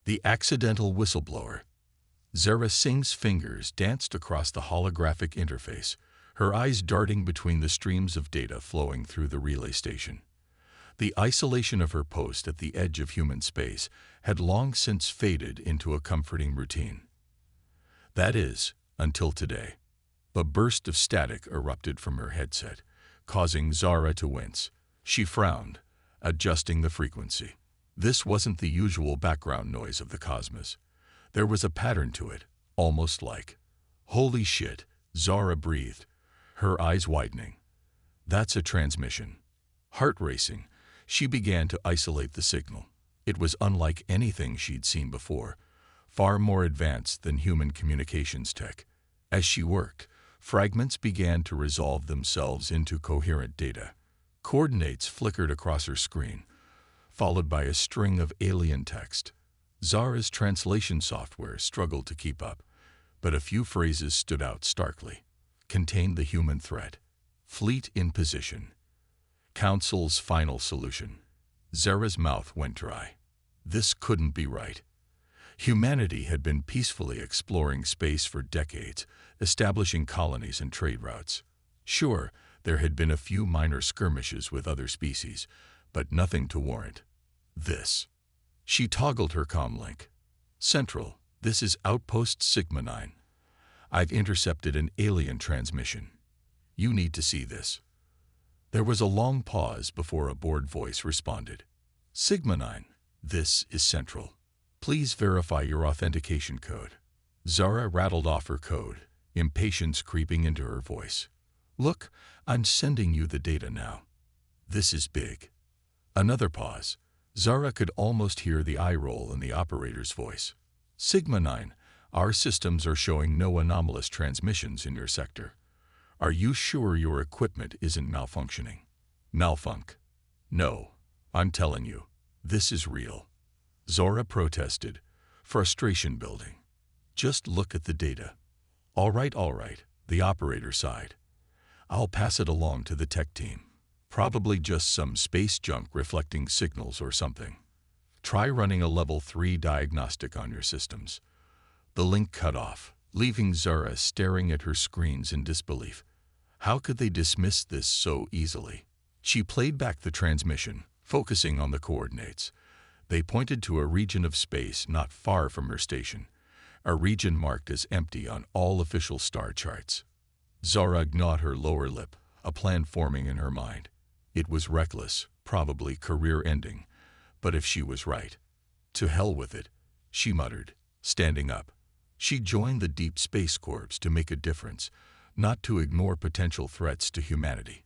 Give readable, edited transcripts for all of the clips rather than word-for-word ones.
The accidental whistleblower. Zara Singh's fingers danced across the holographic interface, her eyes darting between the streams of data flowing through the relay station. The isolation of her post at the edge of human space had long since faded into a comforting routine. That is, until today. A burst of static erupted from her headset, causing Zara to wince. She frowned, adjusting the frequency. This wasn't the usual background noise of the cosmos. There was a pattern to it, almost like, "Holy shit," Zara breathed, her eyes widening. "That's a transmission." Heart racing, she began to isolate the signal. It was unlike anything she'd seen before, far more advanced than human communications tech. As she worked, fragments began to resolve themselves into coherent data. Coordinates flickered across her screen, followed by a string of alien text. Zara's translation software struggled to keep up, but a few phrases stood out starkly. Contained the human threat. Fleet in position. Council's final solution. Zara's mouth went dry. This couldn't be right. Humanity had been peacefully exploring space for decades, establishing colonies and trade routes. Sure, there had been a few minor skirmishes with other species, but nothing to warrant this. She toggled her comlink. "Central, this is Outpost Sigma 9. I've intercepted an alien transmission. You need to see this." There was a long pause before a bored voice responded. "Sigma 9, this is Central. Please verify your authentication code." Zara rattled off her code, impatience creeping into her voice. "Look, I'm sending you the data now. This is big." Another pause. Zara could almost hear the eye roll in the operator's voice. "Sigma 9, our systems are showing no anomalous transmissions in your sector. Are you sure your equipment isn't malfunctioning?" "Malfunc? No, I'm telling you, this is real." Zara protested, frustration building. "Just look at the data." All right, the operator sighed. "I'll pass it along to the tech team. Probably just some space junk reflecting signals or something. Try running a level 3 diagnostic on your systems." The link cut off, leaving Zara staring at her screens in disbelief. How could they dismiss this so easily? She played back the transmission, focusing on the coordinates. They pointed to a region of space not far from her station, a region marked as empty on all official star charts. Zara gnawed her lower lip, a plan forming in her mind. It was reckless, probably career-ending, but if she was right, to hell with it, she muttered, standing up. She joined the Deep Space Corps to make a difference, not to ignore potential threats to humanity.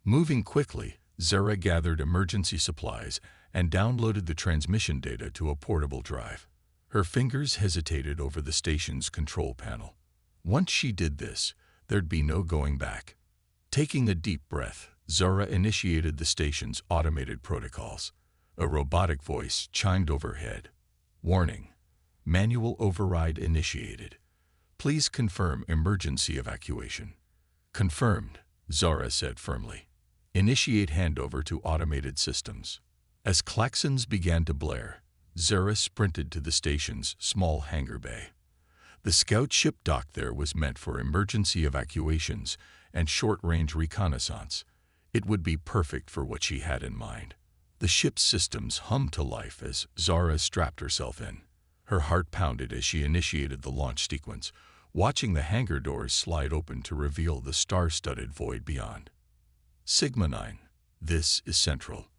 Moving quickly, Zara gathered emergency supplies and downloaded the transmission data to a portable drive. Her fingers hesitated over the station's control panel. Once she did this, there'd be no going back. Taking a deep breath, Zara initiated the station's automated protocols. A robotic voice chimed overhead. "Warning. Manual override initiated. Please confirm emergency evacuation." "Confirmed," Zara said firmly. "Initiate handover to automated systems." As klaxons began to blare, Zara sprinted to the station's small hangar bay. The scout ship docked there was meant for emergency evacuations and short-range reconnaissance. It would be perfect for what she had in mind. The ship's systems hummed to life as Zara strapped herself in. Her heart pounded as she initiated the launch sequence, watching the hangar doors slide open to reveal the star-studded void beyond. "Sigma 9, this is Central.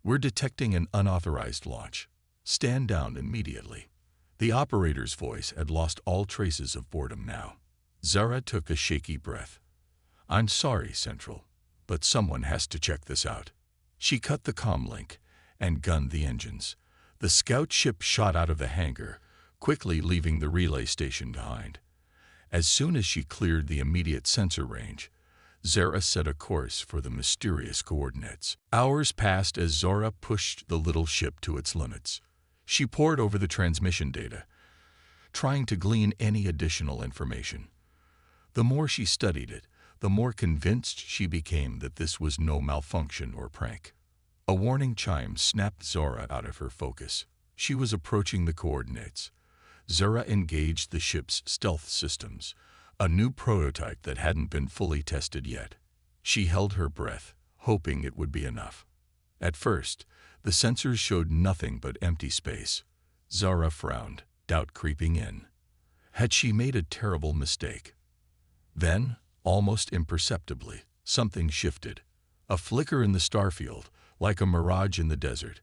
We're detecting an unauthorized launch. Stand down immediately." The operator's voice had lost all traces of boredom now. Zara took a shaky breath. "I'm sorry, Central, but someone has to check this out." She cut the comlink and gunned the engines. The scout ship shot out of the hangar, quickly leaving the relay station behind. As soon as she cleared the immediate sensor range, Zara set a course for the mysterious coordinates. Hours passed as Zara pushed the little ship to its limits. She pored over the transmission data, trying to glean any additional information. The more she studied it, the more convinced she became that this was no malfunction or prank. A warning chime snapped Zara out of her focus. She was approaching the coordinates. Zara engaged the ship's stealth systems, a new prototype that hadn't been fully tested yet. She held her breath, hoping it would be enough. At first, the sensors showed nothing but empty space. Zara frowned, doubt creeping in. Had she made a terrible mistake? Then, almost imperceptibly, something shifted. A flicker in the starfield, like a mirage in the desert.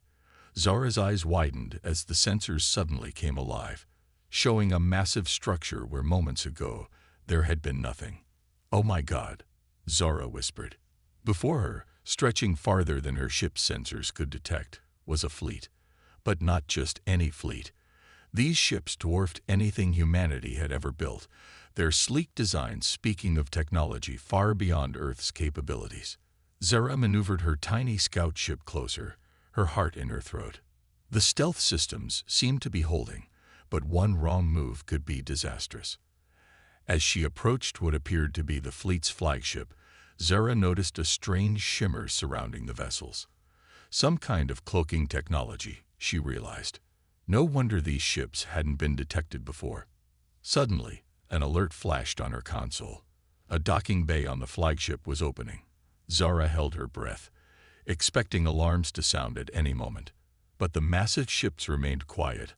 Zara's eyes widened as the sensors suddenly came alive, showing a massive structure where moments ago there had been nothing. "Oh my God," Zara whispered. Before her, stretching farther than her ship's sensors could detect, was a fleet. But not just any fleet. These ships dwarfed anything humanity had ever built, their sleek designs speaking of technology far beyond Earth's capabilities. Zara maneuvered her tiny scout ship closer, her heart in her throat. The stealth systems seemed to be holding, but one wrong move could be disastrous. As she approached what appeared to be the fleet's flagship, Zara noticed a strange shimmer surrounding the vessels. Some kind of cloaking technology, she realized. No wonder these ships hadn't been detected before. Suddenly, an alert flashed on her console. A docking bay on the flagship was opening. Zara held her breath, expecting alarms to sound at any moment. But the massive ships remained quiet,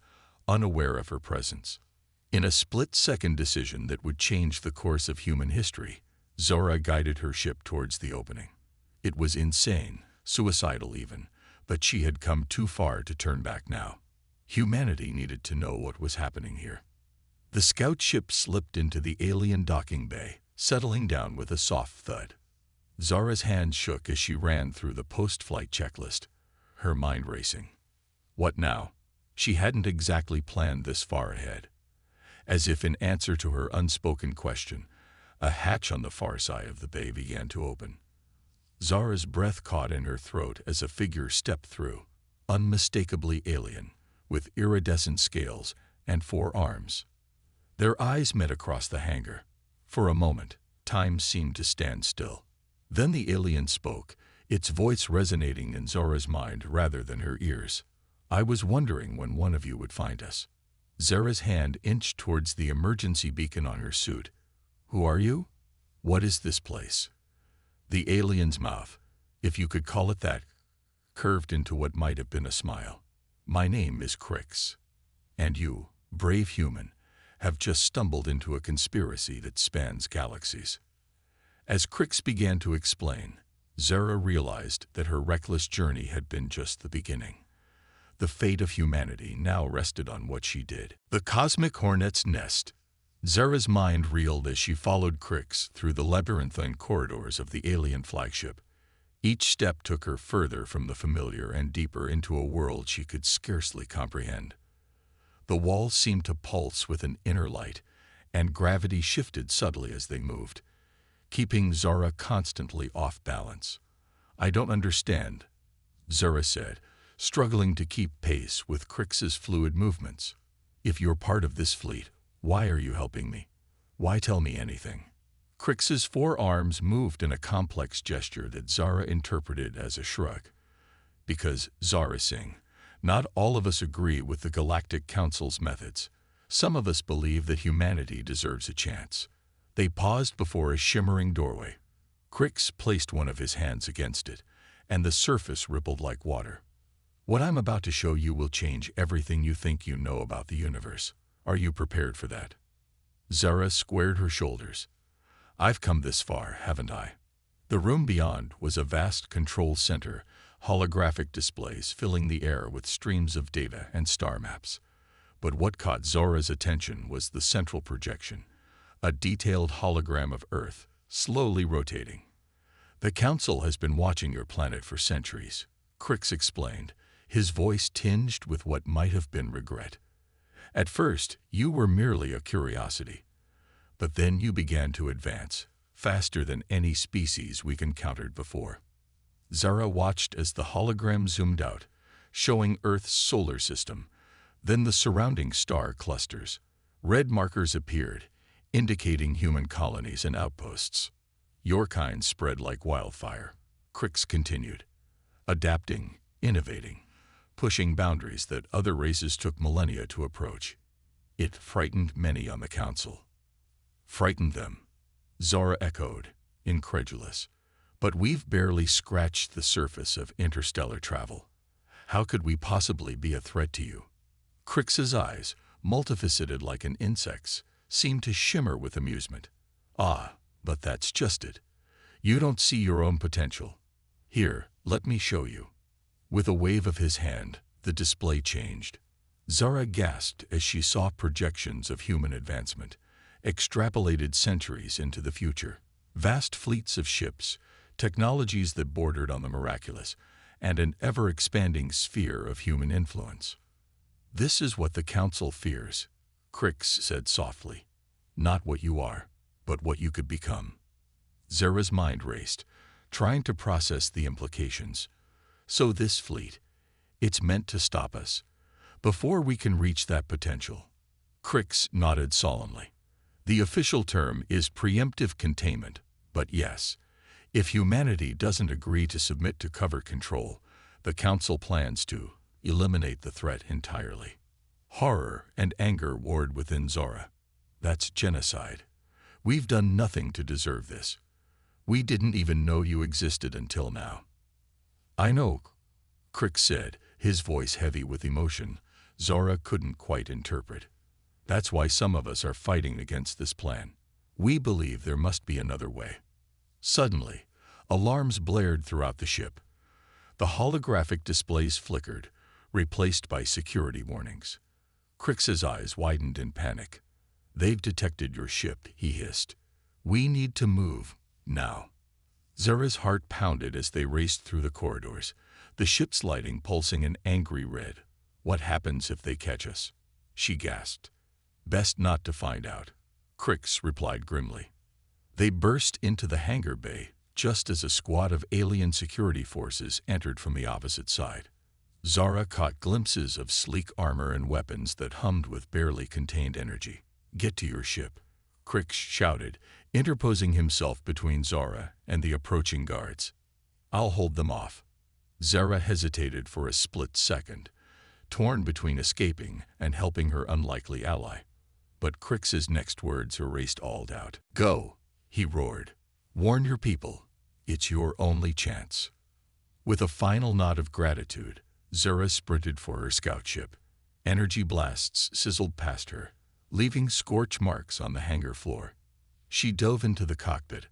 unaware of her presence. In a split-second decision that would change the course of human history, Zara guided her ship towards the opening. It was insane, suicidal even, but she had come too far to turn back now. Humanity needed to know what was happening here. The scout ship slipped into the alien docking bay, settling down with a soft thud. Zara's hand shook as she ran through the post-flight checklist, her mind racing. What now? She hadn't exactly planned this far ahead. As if in answer to her unspoken question, a hatch on the far side of the bay began to open. Zara's breath caught in her throat as a figure stepped through, unmistakably alien, with iridescent scales and 4 arms. Their eyes met across the hangar. For a moment, time seemed to stand still. Then the alien spoke, its voice resonating in Zara's mind rather than her ears. "I was wondering when one of you would find us." Zara's hand inched towards the emergency beacon on her suit. "Who are you? What is this place?" The alien's mouth, if you could call it that, curved into what might have been a smile. "My name is Crix. And you, brave human, have just stumbled into a conspiracy that spans galaxies." As Crix began to explain, Zara realized that her reckless journey had been just the beginning. The fate of humanity now rested on what she did. The cosmic hornet's nest. Zara's mind reeled as she followed Crix through the labyrinthine corridors of the alien flagship. Each step took her further from the familiar and deeper into a world she could scarcely comprehend. The walls seemed to pulse with an inner light, and gravity shifted subtly as they moved, keeping Zara constantly off balance. "I don't understand," Zara said, struggling to keep pace with Crix's fluid movements. "If you're part of this fleet, why are you helping me? Why tell me anything?" Crix's 4 arms moved in a complex gesture that Zara interpreted as a shrug. "Because, Zara Singh, not all of us agree with the Galactic Council's methods. Some of us believe that humanity deserves a chance." They paused before a shimmering doorway. Crix placed one of his hands against it, and the surface rippled like water. "What I'm about to show you will change everything you think you know about the universe. Are you prepared for that?" Zara squared her shoulders. "I've come this far, haven't I?" The room beyond was a vast control center, holographic displays filling the air with streams of data and star maps. But what caught Zara's attention was the central projection, a detailed hologram of Earth, slowly rotating. "The Council has been watching your planet for centuries," Crix explained, his voice tinged with what might have been regret. "At first, you were merely a curiosity. But then you began to advance, faster than any species we've encountered before." Zara watched as the hologram zoomed out, showing Earth's solar system, then the surrounding star clusters. Red markers appeared, indicating human colonies and outposts. "Your kind spread like wildfire," Crix continued. "Adapting, innovating, pushing boundaries that other races took millennia to approach. It frightened many on the council. Frightened them, Zara echoed, incredulous. But we've barely scratched the surface of interstellar travel. How could we possibly be a threat to you? Crix's eyes, multifaceted like an insect's, seemed to shimmer with amusement. Ah, but that's just it. You don't see your own potential. Here, let me show you. With a wave of his hand, the display changed. Zara gasped as she saw projections of human advancement, extrapolated centuries into the future. Vast fleets of ships, technologies that bordered on the miraculous, and an ever-expanding sphere of human influence. This is what the Council fears, Crix said softly. Not what you are, but what you could become. Zara's mind raced, trying to process the implications. So this fleet, it's meant to stop us, before we can reach that potential. Crix nodded solemnly. The official term is preemptive containment, but yes, if humanity doesn't agree to submit to covert control, the Council plans to eliminate the threat entirely. Horror and anger warred within Zara. That's genocide. We've done nothing to deserve this. We didn't even know you existed until now. I know, Crix said, his voice heavy with emotion Zara couldn't quite interpret. That's why some of us are fighting against this plan. We believe there must be another way. Suddenly, alarms blared throughout the ship. The holographic displays flickered, replaced by security warnings. Crix's eyes widened in panic. They've detected your ship, he hissed. We need to move, now. Zara's heart pounded as they raced through the corridors, the ship's lighting pulsing an angry red. What happens if they catch us? She gasped. Best not to find out, Crix replied grimly. They burst into the hangar bay just as a squad of alien security forces entered from the opposite side. Zara caught glimpses of sleek armor and weapons that hummed with barely contained energy. Get to your ship, Crix shouted, interposing himself between Zara and the approaching guards. I'll hold them off. Zara hesitated for a split second, torn between escaping and helping her unlikely ally. But Crix's next words erased all doubt. Go, he roared. Warn your people. It's your only chance. With a final nod of gratitude, Zara sprinted for her scout ship. Energy blasts sizzled past her, leaving scorch marks on the hangar floor. She dove into the cockpit,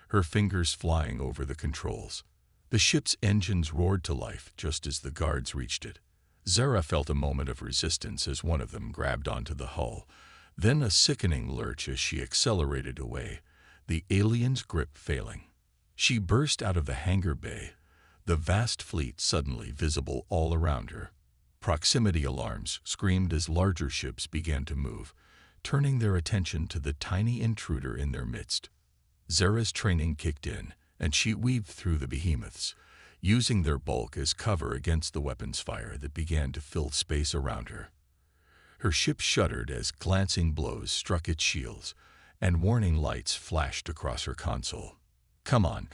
her fingers flying over the controls. The ship's engines roared to life just as the guards reached it. Zara felt a moment of resistance as one of them grabbed onto the hull, then a sickening lurch as she accelerated away, the alien's grip failing. She burst out of the hangar bay, the vast fleet suddenly visible all around her. Proximity alarms screamed as larger ships began to move, turning their attention to the tiny intruder in their midst. Zara's training kicked in, and she weaved through the behemoths, using their bulk as cover against the weapons fire that began to fill space around her. Her ship shuddered as glancing blows struck its shields, and warning lights flashed across her console. Come on,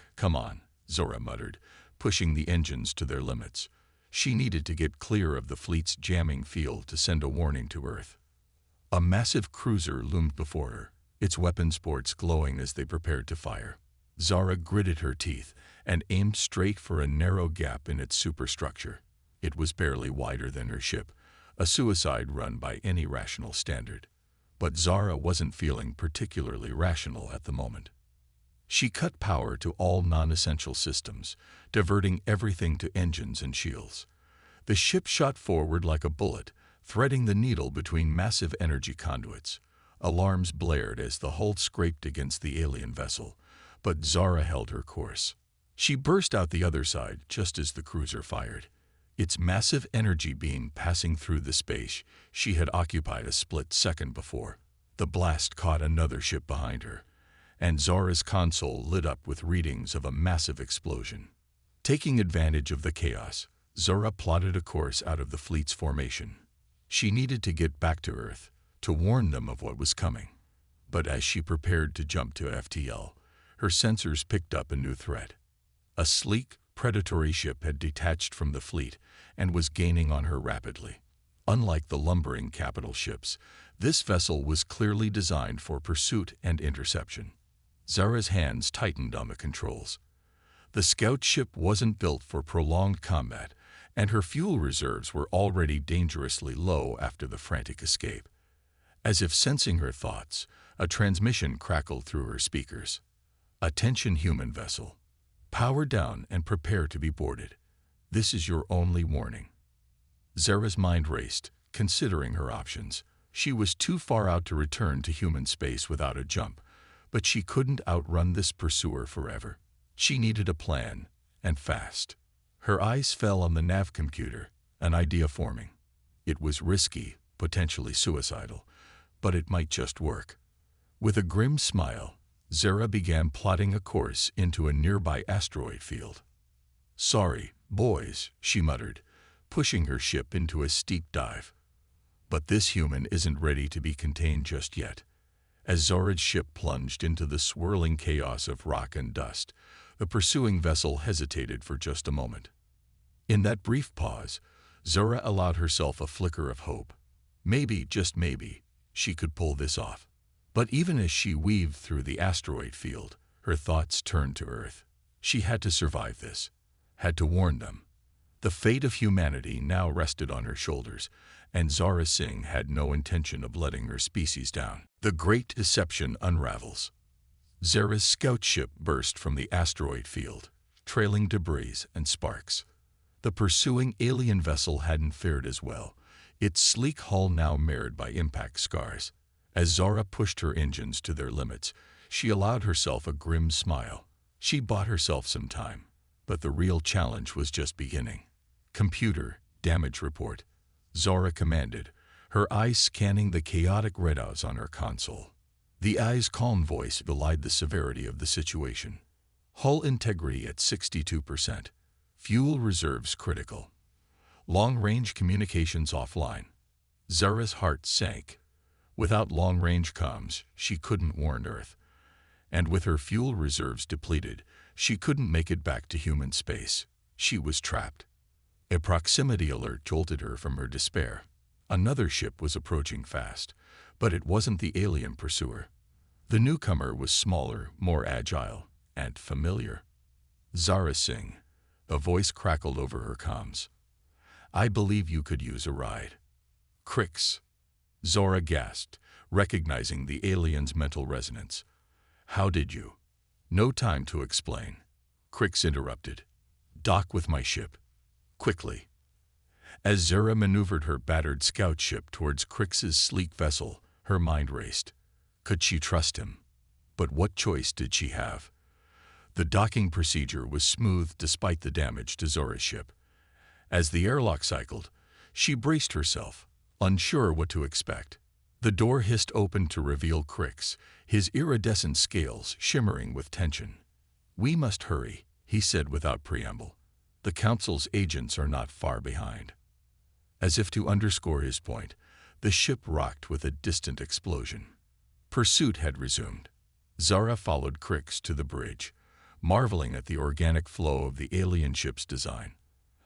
Zara muttered, pushing the engines to their limits. She needed to get clear of the fleet's jamming field to send a warning to Earth. A massive cruiser loomed before her, its weapons ports glowing as they prepared to fire. Zara gritted her teeth and aimed straight for a narrow gap in its superstructure. It was barely wider than her ship, a suicide run by any rational standard. But Zara wasn't feeling particularly rational at the moment. She cut power to all non-essential systems, diverting everything to engines and shields. The ship shot forward like a bullet, threading the needle between massive energy conduits. Alarms blared as the hull scraped against the alien vessel, but Zara held her course. She burst out the other side just as the cruiser fired, its massive energy beam passing through the space she had occupied a split second before. The blast caught another ship behind her, and Zara's console lit up with readings of a massive explosion. Taking advantage of the chaos, Zara plotted a course out of the fleet's formation. She needed to get back to Earth, to warn them of what was coming. But as she prepared to jump to FTL, her sensors picked up a new threat. A sleek, predatory ship had detached from the fleet and was gaining on her rapidly. Unlike the lumbering capital ships, this vessel was clearly designed for pursuit and interception. Zara's hands tightened on the controls. The scout ship wasn't built for prolonged combat, and her fuel reserves were already dangerously low after the frantic escape. As if sensing her thoughts, a transmission crackled through her speakers. "Attention, human vessel. Power down and prepare to be boarded. This is your only warning." Zara's mind raced, considering her options. She was too far out to return to human space without a jump, but she couldn't outrun this pursuer forever. She needed a plan, and fast. Her eyes fell on the nav computer, an idea forming. It was risky, potentially suicidal, but it might just work. With a grim smile, Zara began plotting a course into a nearby asteroid field. "Sorry, boys," she muttered, pushing her ship into a steep dive. But this human isn't ready to be contained just yet. As Zara's ship plunged into the swirling chaos of rock and dust, the pursuing vessel hesitated for just a moment. In that brief pause, Zara allowed herself a flicker of hope. Maybe, just maybe, she could pull this off. But even as she weaved through the asteroid field, her thoughts turned to Earth. She had to survive this, had to warn them. The fate of humanity now rested on her shoulders, and Zara Singh had no intention of letting her species down. The great deception unravels. Zara's scout ship burst from the asteroid field, trailing debris and sparks. The pursuing alien vessel hadn't fared as well, its sleek hull now marred by impact scars. As Zara pushed her engines to their limits, she allowed herself a grim smile. She bought herself some time, but the real challenge was just beginning. "Computer, damage report," Zara commanded, her eyes scanning the chaotic readouts on her console. The eye's calm voice belied the severity of the situation. "Hull integrity at 62%. Fuel reserves critical. Long-range communications offline." Zara's heart sank. Without long-range comms, she couldn't warn Earth. And with her fuel reserves depleted, she couldn't make it back to human space. She was trapped. A proximity alert jolted her from her despair. Another ship was approaching fast, but it wasn't the alien pursuer. The newcomer was smaller, more agile, and familiar. "Zara Singh," a voice crackled over her comms. "I believe you could use a ride." "Crix," Zara gasped, recognizing the alien's mental resonance. "How did you?" "No time to explain," Crix interrupted. "Dock with my ship. Quickly." As Zara maneuvered her battered scout ship towards Crix's sleek vessel, her mind raced. Could she trust him? But what choice did she have? The docking procedure was smooth despite the damage to Zara's ship. As the airlock cycled, she braced herself, unsure what to expect. The door hissed open to reveal Crix, his iridescent scales shimmering with tension. "We must hurry," he said without preamble. "The Council's agents are not far behind." As if to underscore his point, the ship rocked with a distant explosion. Pursuit had resumed. Zara followed Crix to the bridge, marveling at the organic flow of the alien ship's design.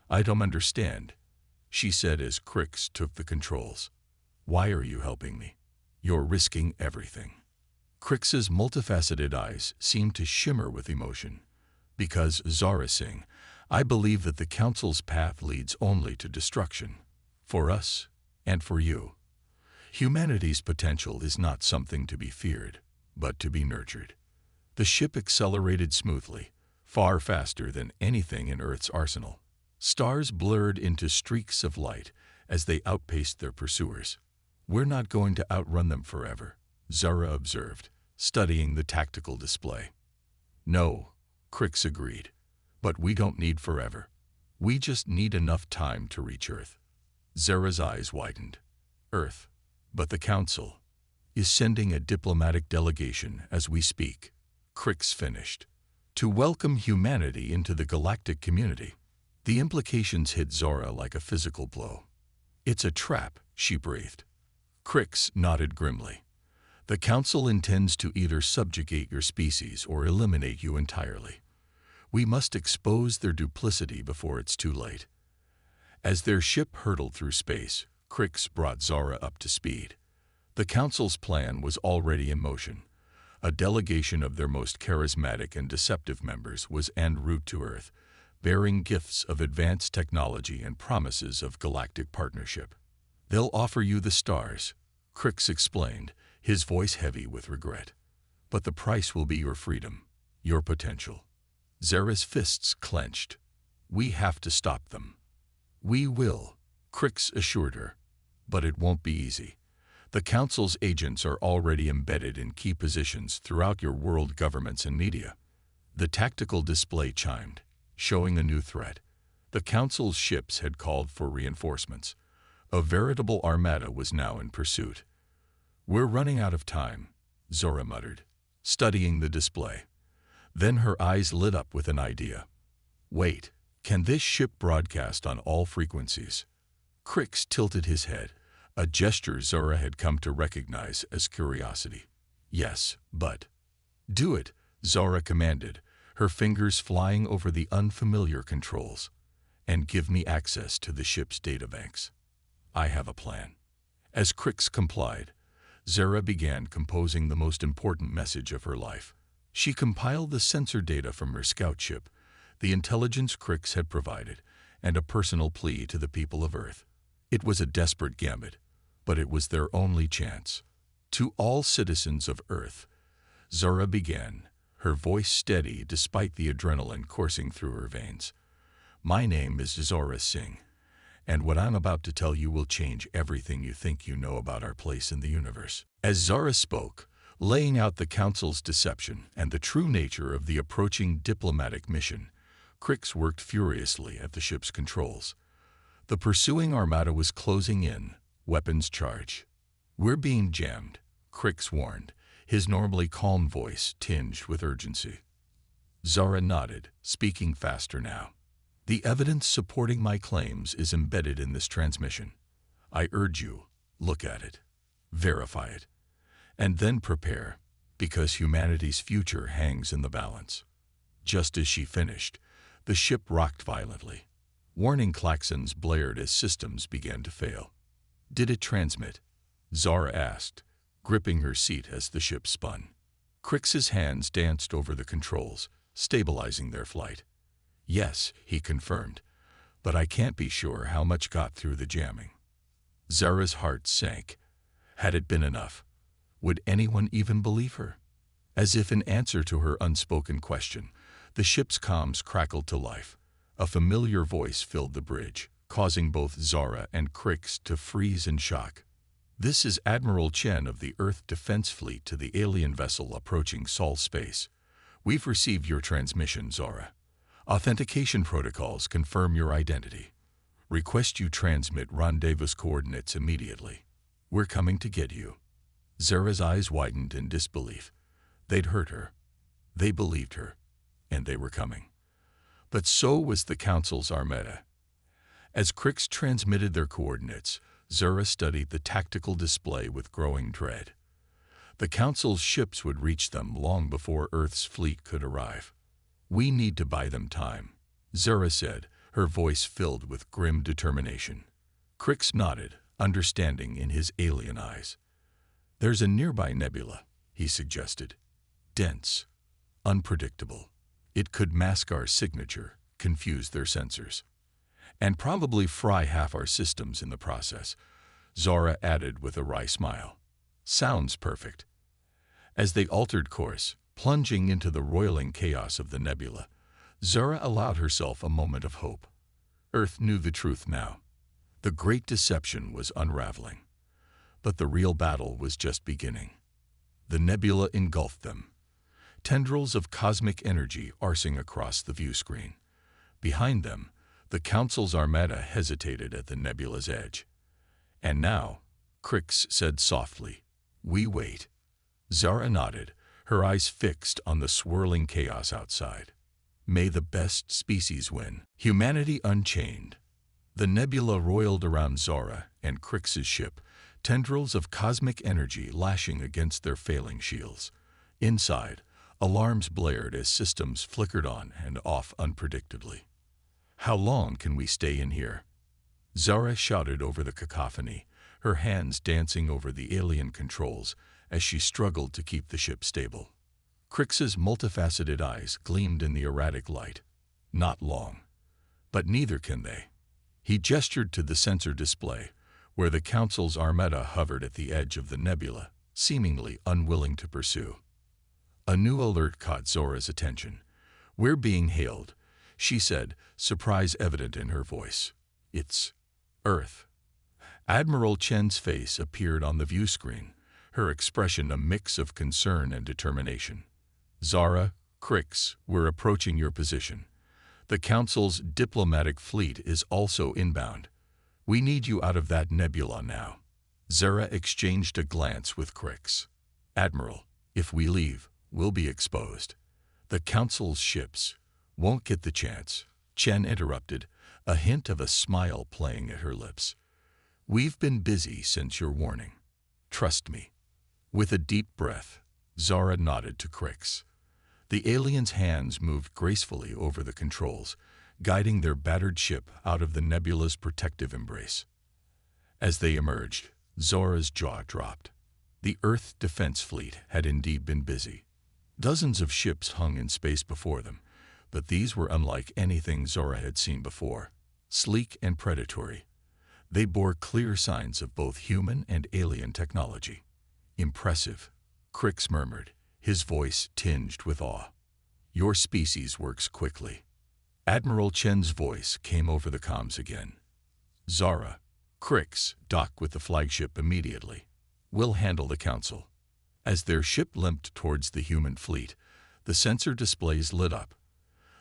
"I don't understand," she said as Crix took the controls. "Why are you helping me? You're risking everything." Crix's multifaceted eyes seemed to shimmer with emotion. "Because, Zara Singh, I believe that the Council's path leads only to destruction. For us, and for you. Humanity's potential is not something to be feared, but to be nurtured." The ship accelerated smoothly, far faster than anything in Earth's arsenal. Stars blurred into streaks of light as they outpaced their pursuers. "We're not going to outrun them forever," Zara observed, studying the tactical display. "No," Crix agreed, "but we don't need forever. We just need enough time to reach Earth." Zara's eyes widened. "Earth, but the Council is sending a diplomatic delegation as we speak," Crix finished, "to welcome humanity into the galactic community." The implications hit Zara like a physical blow. "It's a trap," she breathed. Crix nodded grimly. "The Council intends to either subjugate your species or eliminate you entirely. We must expose their duplicity before it's too late. As their ship hurtled through space, Crix brought Zara up to speed. The Council's plan was already in motion. A delegation of their most charismatic and deceptive members was en route to Earth, bearing gifts of advanced technology and promises of galactic partnership. "They'll offer you the stars," Crix explained, his voice heavy with regret. "But the price will be your freedom, your potential." Zara's fists clenched. "We have to stop them." "We will," Crix assured her. "But it won't be easy. The Council's agents are already embedded in key positions throughout your world governments and media." The tactical display chimed, showing a new threat. The Council's ships had called for reinforcements. A veritable armada was now in pursuit. "We're running out of time," Zora muttered, studying the display. Then her eyes lit up with an idea. "Wait, can this ship broadcast on all frequencies?" Crix tilted his head, a gesture Zora had come to recognize as curiosity. "Yes, but—" "Do it," Zora commanded, her fingers flying over the unfamiliar controls. "And give me access to the ship's databanks. I have a plan." As Crix complied, Zara began composing the most important message of her life. She compiled the sensor data from her scout ship, the intelligence Crix had provided, and a personal plea to the people of Earth. It was a desperate gambit, but it was their only chance. "To all citizens of Earth," Zara began, her voice steady despite the adrenaline coursing through her veins. "My name is Zora Singh, and what I'm about to tell you will change everything you think you know about our place in the universe." As Zara spoke, laying out the Council's deception and the true nature of the approaching diplomatic mission, Crix worked furiously at the ship's controls. The pursuing armada was closing in, weapons charged. "We're being jammed," Crix warned, his normally calm voice tinged with urgency. Zara nodded, speaking faster now. "The evidence supporting my claims is embedded in this transmission. I urge you, look at it, verify it, and then prepare, because humanity's future hangs in the balance." Just as she finished, the ship rocked violently. Warning klaxons blared as systems began to fail. "Did it transmit?" Zara asked, gripping her seat as the ship spun. Crix's hands danced over the controls, stabilizing their flight. "Yes," he confirmed, "but I can't be sure how much got through the jamming." Zara's heart sank. Had it been enough? Would anyone even believe her? As if in answer to her unspoken question, the ship's comms crackled to life. A familiar voice filled the bridge, causing both Zara and Crix to freeze in shock. "This is Admiral Chen of the Earth Defense Fleet to the alien vessel approaching Sol space. We've received your transmission, Zara. Authentication protocols confirm your identity. Request you transmit rendezvous coordinates immediately. We're coming to get you." Zara's eyes widened in disbelief. They'd heard her. They believed her. And they were coming. But so was the Council's armada. As Crix transmitted their coordinates, Zara studied the tactical display with growing dread. The Council's ships would reach them long before Earth's fleet could arrive. "We need to buy them time," Zara said, her voice filled with grim determination. Crix nodded, understanding in his alien eyes. "There's a nearby nebula," he suggested. "Dense, unpredictable. It could mask our signature, confuse their sensors, and probably fry half our systems in the process," Zara added with a wry smile. "Sounds perfect." As they altered course, plunging into the roiling chaos of the nebula, Zara allowed herself a moment of hope. Earth knew the truth now. The great deception was unraveling. But the real battle was just beginning. The nebula engulfed them, tendrils of cosmic energy arsing across the view screen. Behind them, the Council's armada hesitated at the nebula's edge. "And now," Crix said softly, "we wait." Zara nodded, her eyes fixed on the swirling chaos outside. "May the best species win." Humanity unchained. The nebula roiled around Zara and Crix's ship, tendrils of cosmic energy lashing against their failing shields. Inside, Alarms blared as systems flickered on and off unpredictably. "How long can we stay in here?" Zara shouted over the cacophony, her hands dancing over the alien controls as she struggled to keep the ship stable. Crix's multifaceted eyes gleamed in the erratic light. "Not long. But neither can they." He gestured to the sensor display, where the Council's armada hovered at the edge of the nebula, seemingly unwilling to pursue. A new alert caught Zora's attention. "We're being hailed," she said, surprise evident in her voice. "It's Earth." Admiral Chen's face appeared on the view screen, her expression a mix of concern and determination. "Zara, Crix, we're approaching your position. The Council's diplomatic fleet is also inbound. We need you out of that nebula now." Zara exchanged a glance with Crix. "Admiral, if we leave, we'll be exposed. The Council's ships won't get the chance." Chen interrupted, a hint of a smile playing at her lips. "We've been busy since your warning. Trust me." With a deep breath, Zara nodded to Crix. The aliens' hands moved gracefully over the controls, guiding their battered ship out of the nebula's protective embrace. As they emerged, Zora's jaw dropped. The Earth Defense Fleet had indeed been busy. Dozens of ships hung in space before them, but these were unlike anything Zora had seen before. Sleek and predatory, they bore clear signs of both human and alien technology. "Impressive," Crix murmured, his voice tinged with awe. "Your species works quickly." Admiral Chen's voice came over the comms again. "Zara, Crix, dock with the flagship immediately. We'll handle the Council." As their ship limped towards the human fleet, the sensor displays lit up.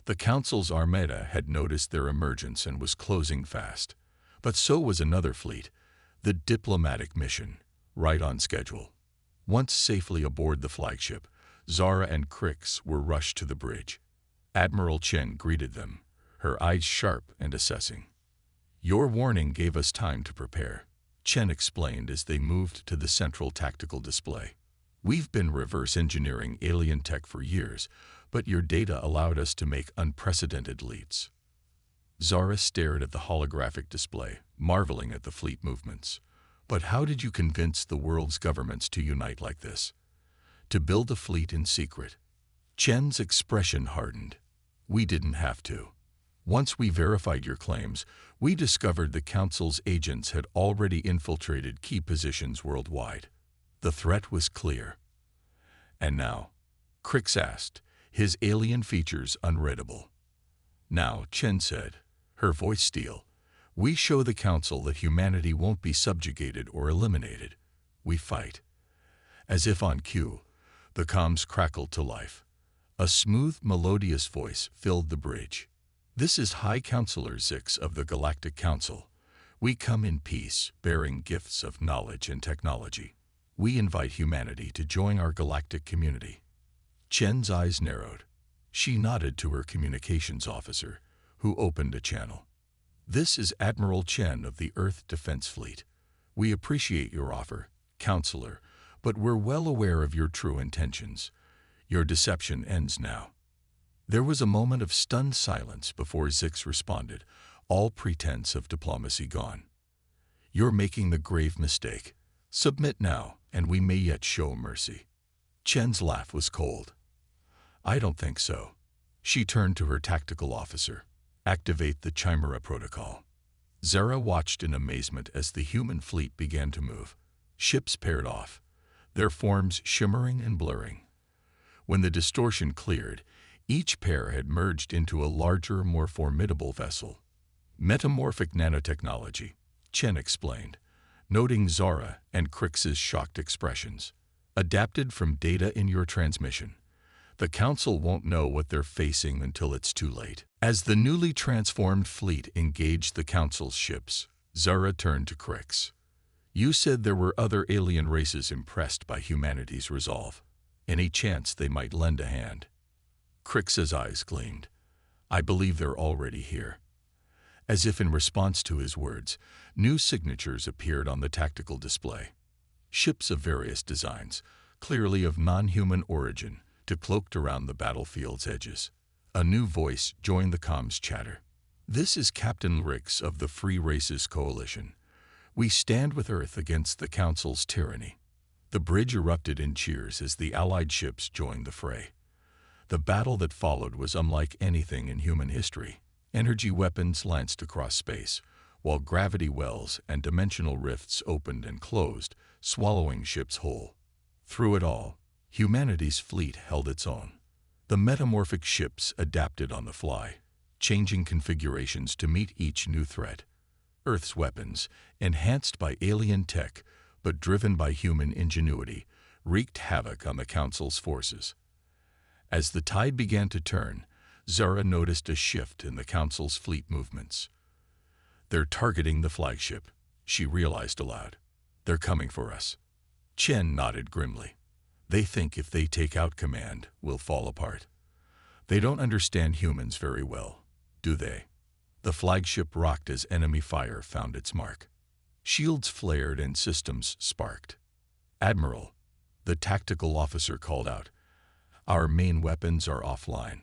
The Council's armada had noticed their emergence and was closing fast. But so was another fleet, the diplomatic mission, right on schedule. Once safely aboard the flagship, Zara and Crix were rushed to the bridge. Admiral Chen greeted them, her eyes sharp and assessing. "Your warning gave us time to prepare," Chen explained as they moved to the central tactical display. "We've been reverse engineering alien tech for years, but your data allowed us to make unprecedented leaps." Zara stared at the holographic display, marveling at the fleet movements. "But how did you convince the world's governments to unite like this? To build a fleet in secret?" Chen's expression hardened. "We didn't have to. Once we verified your claims, we discovered the Council's agents had already infiltrated key positions worldwide. The threat was clear." "And now?" Crix asked, his alien features unreadable. "Now," Chen said, her voice steel, "we show the Council that humanity won't be subjugated or eliminated. We fight." As if on cue, the comms crackled to life. A smooth, melodious voice filled the bridge. "This is High Counselor Zix of the Galactic Council. We come in peace, bearing gifts of knowledge and technology. We invite humanity to join our galactic community." Chen's eyes narrowed. She nodded to her communications officer, who opened a channel. "This is Admiral Chen of the Earth Defense Fleet. We appreciate your offer, Counselor, but we're well aware of your true intentions. Your deception ends now." There was a moment of stunned silence before Zix responded, all pretense of diplomacy gone. "You're making the grave mistake. Submit now, and we may yet show mercy." Chen's laugh was cold. "I don't think so." She turned to her tactical officer. "Activate the Chimera protocol." Zara watched in amazement as the human fleet began to move. Ships paired off, their forms shimmering and blurring. When the distortion cleared, each pair had merged into a larger, more formidable vessel. "Metamorphic nanotechnology," Chen explained, noting Zara and Crix's shocked expressions. "Adapted from data in your transmission. The Council won't know what they're facing until it's too late." As the newly transformed fleet engaged the Council's ships, Zara turned to Crix. "You said there were other alien races impressed by humanity's resolve. Any chance they might lend a hand?" Crix's eyes gleamed. "I believe they're already here." As if in response to his words, new signatures appeared on the tactical display. Ships of various designs, clearly of non-human origin, cloaked around the battlefield's edges. A new voice joined the comms chatter. "This is Captain Rix of the Free Races Coalition. We stand with Earth against the Council's tyranny." The bridge erupted in cheers as the Allied ships joined the fray. The battle that followed was unlike anything in human history. Energy weapons lanced across space, while gravity wells and dimensional rifts opened and closed, swallowing ships whole. Through it all, humanity's fleet held its own. The metamorphic ships adapted on the fly, changing configurations to meet each new threat. Earth's weapons, enhanced by alien tech but driven by human ingenuity, wreaked havoc on the Council's forces. As the tide began to turn, Zara noticed a shift in the Council's fleet movements. "They're targeting the flagship," she realized aloud. "They're coming for us." Chen nodded grimly. "They think if they take out command, we'll fall apart. They don't understand humans very well, do they?" The flagship rocked as enemy fire found its mark. Shields flared and systems sparked. "Admiral," the tactical officer called out, "our main weapons are offline."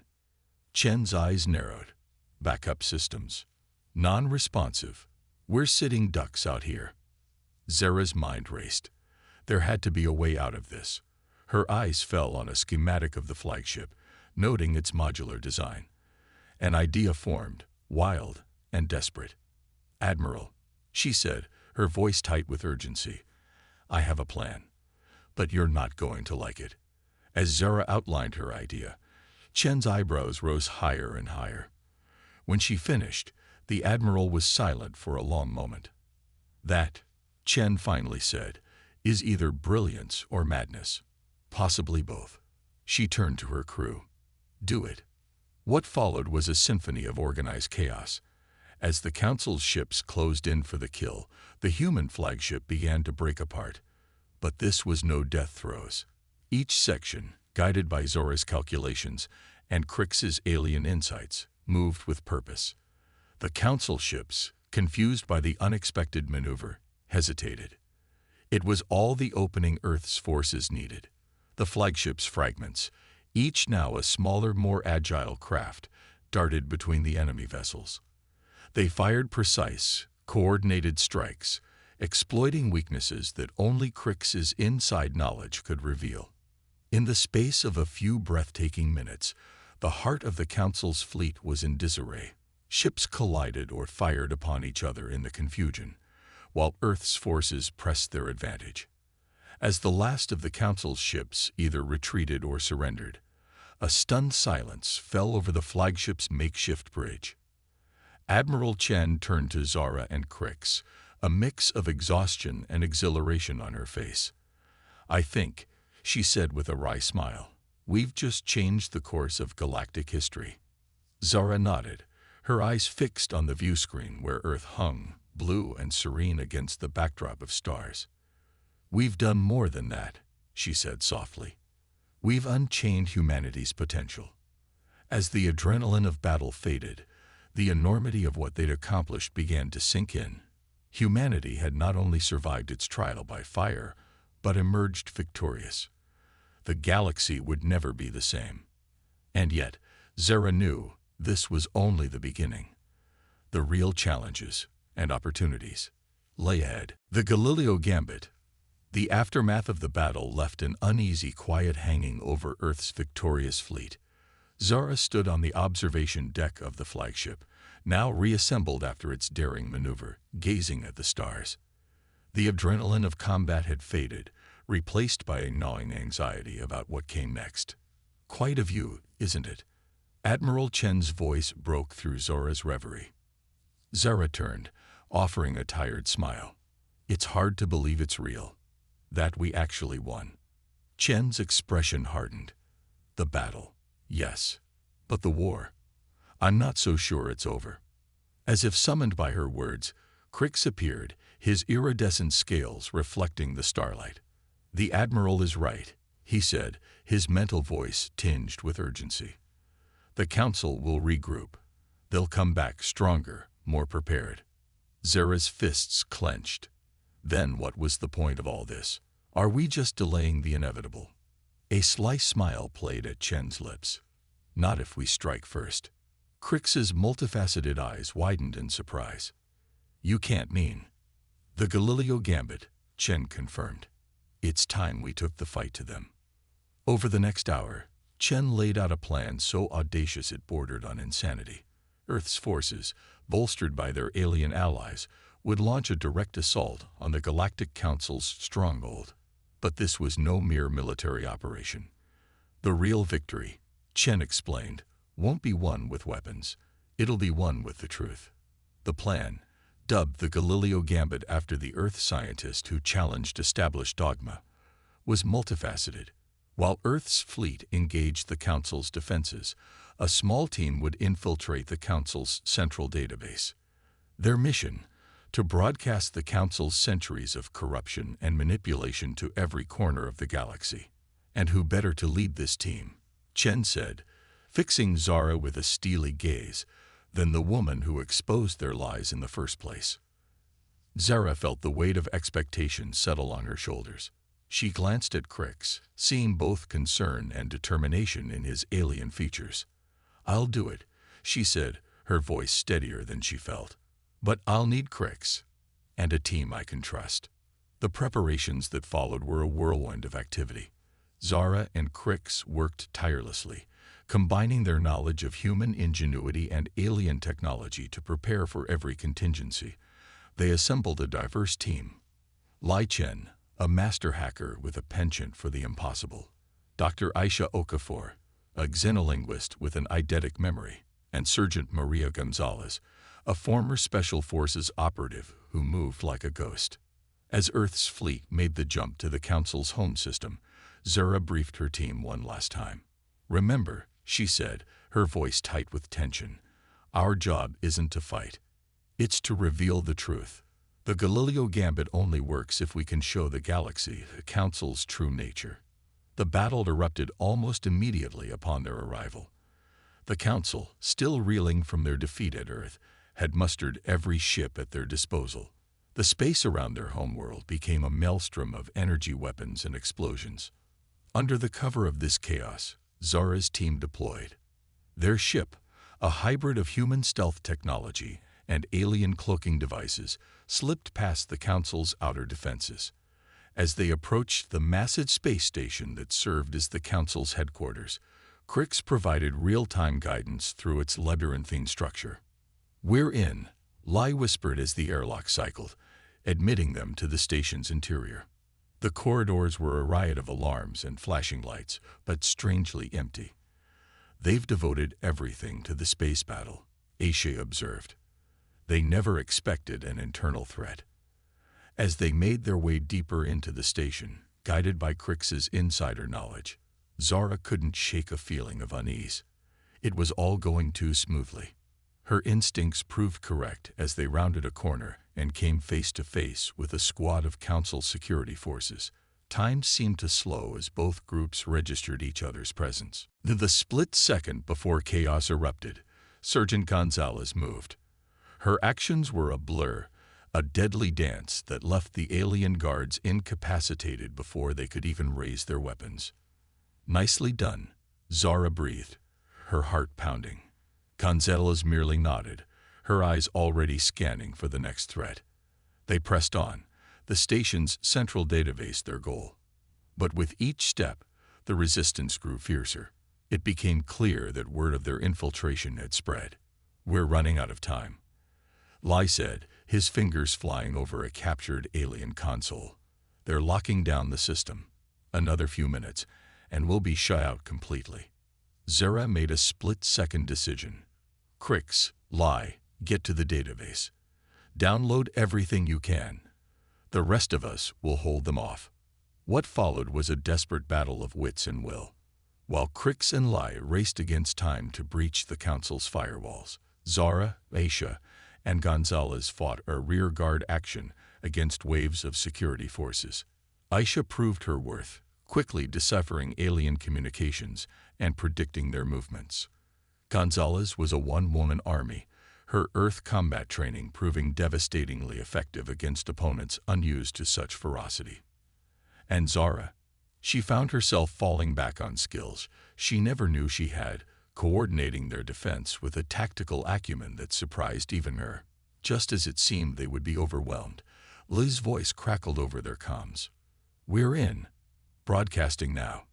Chen's eyes narrowed. "Backup systems. Non-responsive. We're sitting ducks out here." Zara's mind raced. There had to be a way out of this. Her eyes fell on a schematic of the flagship, noting its modular design. An idea formed, wild and desperate. "Admiral," she said, her voice tight with urgency, "I have a plan, but you're not going to like it." As Zara outlined her idea, Chen's eyebrows rose higher and higher. When she finished, the Admiral was silent for a long moment. "That," Chen finally said, "is either brilliance or madness. Possibly both." She turned to her crew. "Do it." What followed was a symphony of organized chaos. As the Council's ships closed in for the kill, the human flagship began to break apart. But this was no death throes. Each section, guided by Zora's calculations and Crix's alien insights, moved with purpose. The Council ships, confused by the unexpected maneuver, hesitated. It was all the opening Earth's forces needed. The flagship's fragments, each now a smaller, more agile craft, darted between the enemy vessels. They fired precise, coordinated strikes, exploiting weaknesses that only Crix's inside knowledge could reveal. In the space of a few breathtaking minutes, the heart of the Council's fleet was in disarray. Ships collided or fired upon each other in the confusion, while Earth's forces pressed their advantage. As the last of the Council's ships either retreated or surrendered, a stunned silence fell over the flagship's makeshift bridge. Admiral Chen turned to Zara and Crix, a mix of exhaustion and exhilaration on her face. "I think," she said with a wry smile, "we've just changed the course of galactic history." Zara nodded, her eyes fixed on the view screen where Earth hung, blue and serene against the backdrop of stars. "We've done more than that," she said softly. "We've unchained humanity's potential." As the adrenaline of battle faded, the enormity of what they'd accomplished began to sink in. Humanity had not only survived its trial by fire, but emerged victorious. The galaxy would never be the same. And yet, Zara knew this was only the beginning. The real challenges and opportunities lay ahead. The Galileo Gambit. The aftermath of the battle left an uneasy quiet hanging over Earth's victorious fleet. Zara stood on the observation deck of the flagship, now reassembled after its daring maneuver, gazing at the stars. The adrenaline of combat had faded, replaced by a gnawing anxiety about what came next. "Quite a view, isn't it?" Admiral Chen's voice broke through Zora's reverie. Zara turned, offering a tired smile. "It's hard to believe it's real. That we actually won." Chen's expression hardened. "The battle, yes. But the war? I'm not so sure it's over." As if summoned by her words, Crix appeared, his iridescent scales reflecting the starlight. "The Admiral is right," he said, his mental voice tinged with urgency. "The Council will regroup. They'll come back stronger, more prepared." Zara's fists clenched. Then what was the point of all this? Are we just delaying the inevitable? A sly smile played at Chen's lips. Not if we strike first. Crix's multifaceted eyes widened in surprise. You can't mean. The Galileo Gambit, Chen confirmed. It's time we took the fight to them. Over the next hour, Chen laid out a plan so audacious it bordered on insanity. Earth's forces, bolstered by their alien allies, would launch a direct assault on the Galactic Council's stronghold. But this was no mere military operation. The real victory, Chen explained, won't be won with weapons. It'll be won with the truth. The plan, dubbed the Galileo Gambit after the Earth scientist who challenged established dogma, was multifaceted. While Earth's fleet engaged the Council's defenses, a small team would infiltrate the Council's central database. Their mission, to broadcast the Council's centuries of corruption and manipulation to every corner of the galaxy. And who better to lead this team, Chen said, fixing Zara with a steely gaze, than the woman who exposed their lies in the first place. Zara felt the weight of expectation settle on her shoulders. She glanced at Crix, seeing both concern and determination in his alien features. I'll do it, she said, her voice steadier than she felt. But I'll need Crix, and a team I can trust. The preparations that followed were a whirlwind of activity. Zara and Crix worked tirelessly, combining their knowledge of human ingenuity and alien technology to prepare for every contingency. They assembled a diverse team. Lai Chen, a master hacker with a penchant for the impossible. Dr. Aisha Okafor, a xenolinguist with an eidetic memory. And Sergeant Maria Gonzalez, a former Special Forces operative who moved like a ghost. As Earth's fleet made the jump to the Council's home system, Zara briefed her team one last time. Remember, she said, her voice tight with tension, our job isn't to fight. It's to reveal the truth. The Galileo Gambit only works if we can show the galaxy the Council's true nature. The battle erupted almost immediately upon their arrival. The Council, still reeling from their defeat at Earth, had mustered every ship at their disposal. The space around their homeworld became a maelstrom of energy weapons and explosions. Under the cover of this chaos, Zara's team deployed. Their ship, a hybrid of human stealth technology and alien cloaking devices, slipped past the Council's outer defenses. As they approached the massive space station that served as the Council's headquarters, Crix provided real-time guidance through its labyrinthine structure. We're in, Lai whispered as the airlock cycled, admitting them to the station's interior. The corridors were a riot of alarms and flashing lights, but strangely empty. They've devoted everything to the space battle, Aisha observed. They never expected an internal threat. As they made their way deeper into the station, guided by Crix's insider knowledge, Zara couldn't shake a feeling of unease. It was all going too smoothly. Her instincts proved correct as they rounded a corner and came face to face with a squad of Council security forces. Time seemed to slow as both groups registered each other's presence. In the split second before chaos erupted, Sergeant Gonzalez moved. Her actions were a blur, a deadly dance that left the alien guards incapacitated before they could even raise their weapons. Nicely done, Zara breathed, her heart pounding. Gonzalez merely nodded, her eyes already scanning for the next threat. They pressed on, the station's central database their goal. But with each step, the resistance grew fiercer. It became clear that word of their infiltration had spread. We're running out of time, Lai said, his fingers flying over a captured alien console. They're locking down the system. Another few minutes, and we'll be shut out completely. Zara made a split-second decision. Crix, Lai, get to the database. Download everything you can. The rest of us will hold them off. What followed was a desperate battle of wits and will. While Crix and Lai raced against time to breach the Council's firewalls, Zara, Aisha, and Gonzalez fought a rear-guard action against waves of security forces. Aisha proved her worth, quickly deciphering alien communications and predicting their movements. Gonzalez was a one-woman army, her Earth combat training proving devastatingly effective against opponents unused to such ferocity. And Zara, She found herself falling back on skills she never knew she had, coordinating their defense with a tactical acumen that surprised even her. Just as it seemed they would be overwhelmed, Liz's voice crackled over their comms. "We're in. Broadcasting now."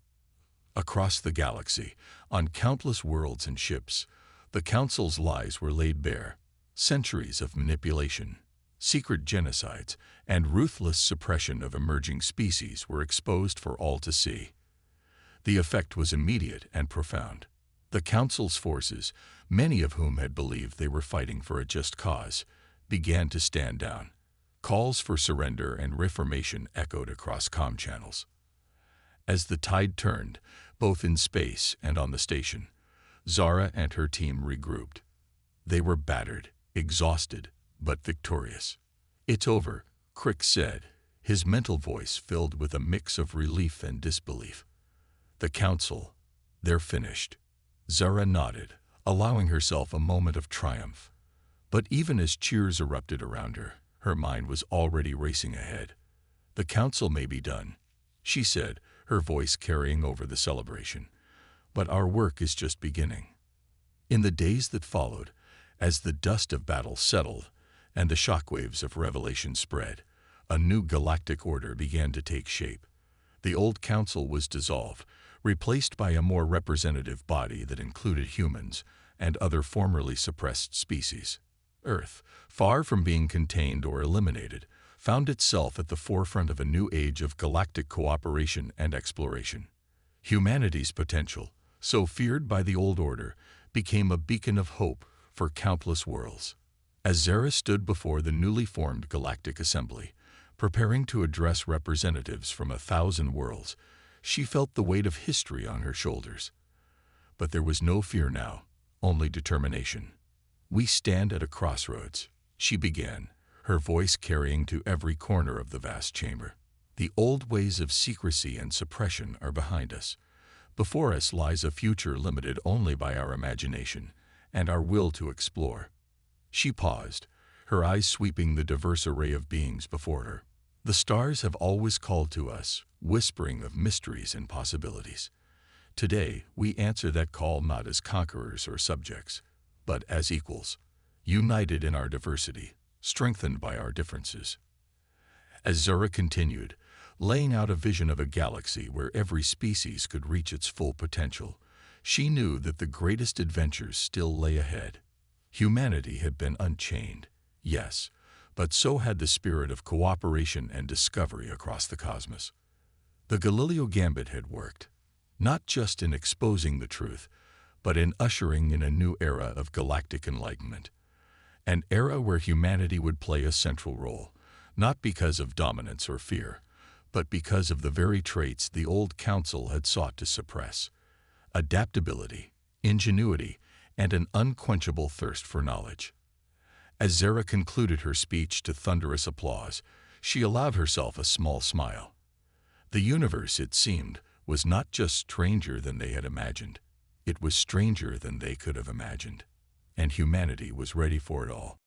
Across the galaxy, on countless worlds and ships, the Council's lies were laid bare. Centuries of manipulation, secret genocides, and ruthless suppression of emerging species were exposed for all to see. The effect was immediate and profound. The Council's forces, many of whom had believed they were fighting for a just cause, began to stand down. Calls for surrender and reformation echoed across comm channels. As the tide turned, both in space and on the station, Zara and her team regrouped. They were battered, exhausted, but victorious. "It's over," Crick said, his mental voice filled with a mix of relief and disbelief. "The Council, they're finished." Zara nodded, allowing herself a moment of triumph. But even as cheers erupted around her, her mind was already racing ahead. "The Council may be done," she said, her voice carrying over the celebration. "But our work is just beginning." In the days that followed, as the dust of battle settled and the shockwaves of revelation spread, a new galactic order began to take shape. The old council was dissolved, replaced by a more representative body that included humans and other formerly suppressed species. Earth, far from being contained or eliminated, found itself at the forefront of a new age of galactic cooperation and exploration. Humanity's potential, so feared by the old order, became a beacon of hope for countless worlds. As Zara stood before the newly formed Galactic Assembly, preparing to address representatives from 1,000 worlds, she felt the weight of history on her shoulders. But there was no fear now, only determination. "We stand at a crossroads," she began, her voice carrying to every corner of the vast chamber. "The old ways of secrecy and suppression are behind us. Before us lies a future limited only by our imagination and our will to explore." She paused, her eyes sweeping the diverse array of beings before her. "The stars have always called to us, whispering of mysteries and possibilities. Today, we answer that call not as conquerors or subjects, but as equals, united in our diversity, strengthened by our differences." As Zara continued, laying out a vision of a galaxy where every species could reach its full potential, she knew that the greatest adventures still lay ahead. Humanity had been unchained, yes, but so had the spirit of cooperation and discovery across the cosmos. The Galileo Gambit had worked, not just in exposing the truth, but in ushering in a new era of galactic enlightenment. An era where humanity would play a central role, not because of dominance or fear, but because of the very traits the old council had sought to suppress: adaptability, ingenuity, and an unquenchable thirst for knowledge. As Zara concluded her speech to thunderous applause, she allowed herself a small smile. The universe, it seemed, was not just stranger than they had imagined. It was stranger than they could have imagined. And humanity was ready for it all.